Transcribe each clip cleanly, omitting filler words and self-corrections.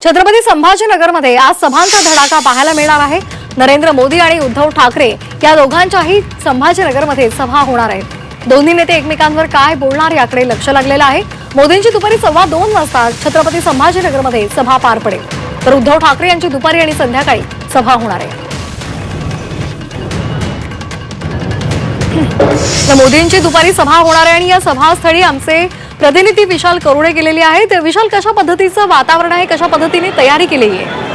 छत्रपती संभाजीनगरमध्ये आज सभांचा धडाका पाहायला मिळणार आहे। नरेंद्र मोदी आणि उद्धव ठाकरे या दोघांच्याही संभाजीनगरमध्ये सभा होणार आहेत। दोन्ही नेते एकमेकांवर काय बोलणार याकडे लक्ष लागलेलं आहे। मोदींची दुपारी 2:15 वाजता छत्रपती संभाजीनगरमध्ये सभा पार पडेल, तर उद्धव ठाकरे यांची दुपारी आणि संध्याकाळी सभा होणार आहे। मोदींची दुपारी सभा होणार आहे आणि या सभास्थळी आमचे प्रतिनिधी विशाल करुडे गेलेले आहेत। विशाल, कशा पद्धतीचं वातावरण आहे, कशा पद्धतीने तयारी केलेली आहे?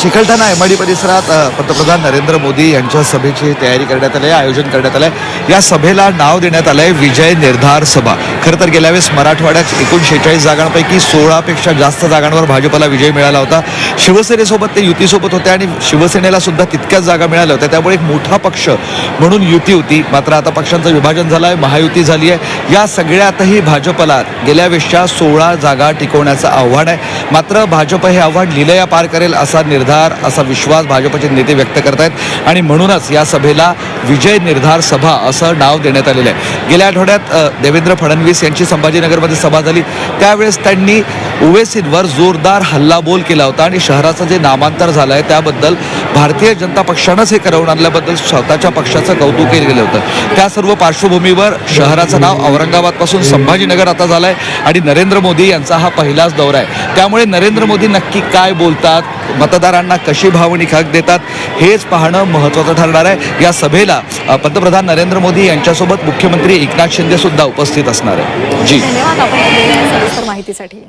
चिकलठाणा एमआयडी परिसरात पंतप्रधान नरेंद्र मोदी यांच्या सभेची तयारी करण्यात आली आहे, आयोजन करण्यात आलंय। या सभेला नाव देण्यात आलंय विजय निर्धार सभा। खरं तर गेल्या वेळेस मराठवाड्यात एकूण 46 जागांपैकी 16 पेक्षा जास्त जागांवर भाजपला विजय मिळाला होता। शिवसेनेसोबत ते युतीसोबत होते आणि शिवसेनेला सुद्धा तितक्याच जागा मिळाल्या होत्या, त्यामुळे एक मोठा पक्ष म्हणून युती होती। मात्र आता पक्षांचं विभाजन झालंय, महायुती झाली आहे। या सगळ्यातही भाजपला गेल्या वेळेसच्या 16 जागा टिकवण्याचं आव्हान आहे। मात्र भाजप हे आव्हान लिलया पार करेल असा निर्धार, असा विश्वास भाजपचे नेते व्यक्त करत आहेत आणि म्हणूनच या सभेला विजय निर्धार सभा असं नाव देण्यात आलेलं आहे। गेल्या आठवड्यात देवेंद्र फडणवीस यांची संभाजीनगरमध्ये सभा झाली, त्यावेळेस त्यांनी ओवेसींवर जोरदार हल्लाबोल केला होता आणि शहराचं जे नामांतर झालं आहे त्याबद्दल भारतीय जनता पक्षानंच हे करवून आणल्याबद्दल स्वतःच्या पक्षाचं कौतुक केलं गेलं होतं। त्या सर्व पार्श्वभूमीवर शहराचं नाव औरंगाबादपासून संभाजीनगर आता झालं आहे आणि नरेंद्र मोदी यांचा हा पहिलाच दौरा आहे। त्यामुळे नरेंद्र मोदी नक्की काय बोलतात, मतदारांना कशी भावनिक हक देतात, हेच पाहणं महत्त्वाचं ठरणार आहे। या सभेला पंतप्रधान नरेंद्र मोदी यांच्यासोबत मुख्यमंत्री एकनाथ शिंदे सुद्धा उपस्थित असणार आहे। धन्यवाद आपण दिलेल्या सविस्तर माहितीसाठी।